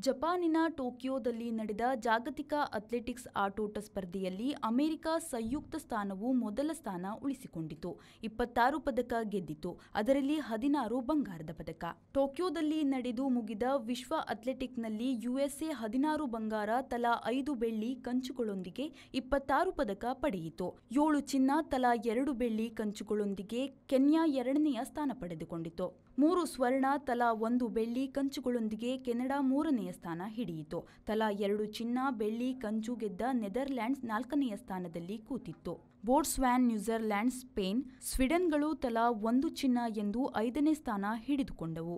ಜಪಾನಿನ ಟೋಕಿಯೋದಲ್ಲಿ ನಡೆದ ಜಾಗತಿಕ ಅಥ್ಲೆಟಿಕ್ಸ್ ಆಟೋಟ ಸ್ಪರ್ಧೆಯಲ್ಲಿ ಅಮೆರಿಕ ಸಂಯುಕ್ತ ಸ್ಥಾನವು ಮೊದಲ ಸ್ಥಾನ ಉಳಿಸಿಕೊಂಡಿತು. 26 ಪದಕ ಗೆದ್ದಿತು. ಅದರಲ್ಲಿ 16 ಬಂಗಾರದ ಪದಕ. ಟೋಕಿಯೋದಲ್ಲಿ ನಡೆದು ಮುಗಿದ ವಿಶ್ವ ಅಥ್ಲೆಟಿಕ್ನಲ್ಲಿ ಯುಎಸ್ಎ 16 ಬಂಗಾರ, ತಲಾ 5 ಬೆಳ್ಳಿ ಕಂಚುಗಳೊಂದಿಗೆ 26 ಪದಕ ಪಡೆಯಿತು. 7 ಚಿನ್ನ, ತಲಾ 2 ಬೆಳ್ಳಿ ಕಂಚುಗಳೊಂದಿಗೆ ಕೆನ್ಯಾ 2ನೇ ಸ್ಥಾನ ಪಡೆದುಕೊಂಡಿತು. 3 ಸ್ವರ್ಣ, ತಲಾ 1 ಬೆಳ್ಳಿ ಕಂಚುಗಳೊಂದಿಗೆ ಕೆನಡಾ 3ನೇ ಸ್ಥಾನ ಹಿಡಿಯಿತು. ತಲಾ 2 ಚಿನ್ನ, ಬೆಳ್ಳಿ, ಕಂಚು ಗೆದ್ದ ನೆದರ್ಲ್ಯಾಂಡ್ಸ್ 4ನೇ ಸ್ಥಾನದಲ್ಲಿ ಕೂತಿತ್ತು. ಬೋಟ್ಸ್ವಾನಾ, ನ್ಯೂಜಿಲೆಂಡ್, ಸ್ಪೇನ್, ಸ್ವೀಡನ್ಗಳು ತಲಾ 1 ಚಿನ್ನ ಎಂದು 5ನೇ ಸ್ಥಾನ ಹಿಡಿದುಕೊಂಡವು.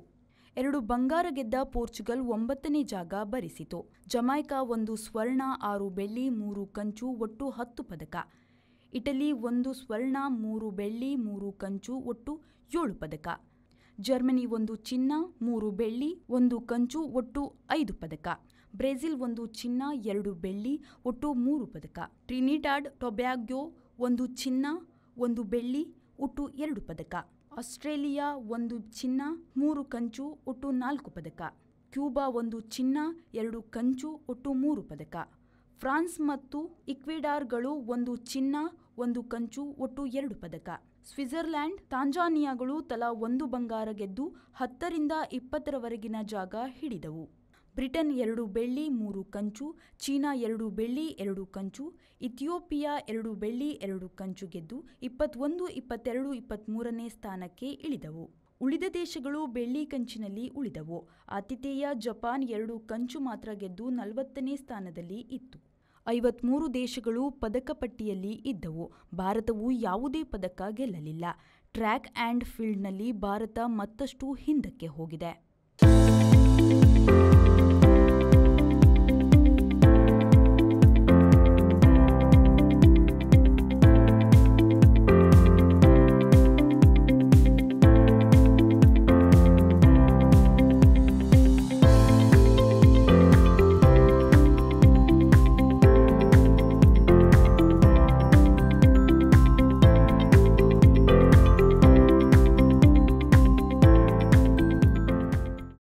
2 ಬಂಗಾರ ಗೆದ್ದ ಪೋರ್ಚುಗಲ್ 9ನೇ ಜಾಗ ಬರಿಸಿತು. ಜಮೈಕಾ 1 ಸ್ವರ್ಣ, 6 ಬೆಳ್ಳಿ, 3 ಕಂಚು, ಒಟ್ಟು 10 ಪದಕ. ಇಟಲಿ 1 ಸ್ವರ್ಣ, 3 ಬೆಳ್ಳಿ, 3 ಕಂಚು, ಒಟ್ಟು 7 ಪದಕ. ಜರ್ಮನಿ 1 ಚಿನ್ನ, 3 ಬೆಳ್ಳಿ, 1 ಕಂಚು, ಒಟ್ಟು 5 ಪದಕ. ಬ್ರೆಜಿಲ್ 1 ಚಿನ್ನ, 2 ಬೆಳ್ಳಿ, ಒಟ್ಟು 3 ಪದಕ. ಟ್ರಿನಿಡಾಡ್ ಟೊಬ್ಯಾಗೊ 1 ಚಿನ್ನ, 1 ಬೆಳ್ಳಿ, ಒಟ್ಟು 2 ಪದಕ. ಆಸ್ಟ್ರೇಲಿಯಾ 1 ಚಿನ್ನ, 3 ಕಂಚು, ಒಟ್ಟು 4 ಪದಕ. ಕ್ಯೂಬಾ 1 ಚಿನ್ನ, 2 ಕಂಚು, ಒಟ್ಟು 3 ಪದಕ. ಫ್ರಾನ್ಸ್ ಮತ್ತು ಈಕ್ವೆಡಾರ್ಗಳು 1 ಚಿನ್ನ, 1 ಕಂಚು, ಒಟ್ಟು 2 ಪದಕ. ಸ್ವಿಟ್ಜರ್ಲ್ಯಾಂಡ್, ತಾಂಜಾನಿಯಾಗಳು ತಲಾ 1 ಬಂಗಾರ ಗೆದ್ದು 10ರಿಂದ 20ರವರೆಗಿನ ಜಾಗ ಹಿಡಿದವು. ಬ್ರಿಟನ್ 2 ಬೆಳ್ಳಿ, 3 ಕಂಚು, ಚೀನಾ 2 ಬೆಳ್ಳಿ, 2 ಕಂಚು, ಇಥಿಯೋಪಿಯಾ 2 ಬೆಳ್ಳಿ, 2 ಕಂಚು ಗೆದ್ದು 21, 22, 23ನೇ ಸ್ಥಾನಕ್ಕೆ ಇಳಿದವು. ಉಳಿದ ದೇಶಗಳು ಬೆಳ್ಳಿ ಕಂಚಿನಲ್ಲಿ ಉಳಿದವು. ಆತಿಥೇಯ ಜಪಾನ್ 2 ಕಂಚು ಮಾತ್ರ ಗೆದ್ದು 40ನೇ ಸ್ಥಾನದಲ್ಲಿ ಇತ್ತು. 53 ದೇಶಗಳು ಪದಕ ಪಟ್ಟಿಯಲ್ಲಿ ಇದ್ದವು. ಭಾರತವು ಯಾವುದೇ ಪದಕ ಗೆಲ್ಲಲಿಲ್ಲ. ಟ್ರ್ಯಾಕ್ ಆ್ಯಂಡ್ ಫೀಲ್ಡ್ನಲ್ಲಿ ಭಾರತ ಮತ್ತಷ್ಟು ಹಿಂದಕ್ಕೆ ಹೋಗಿದೆ.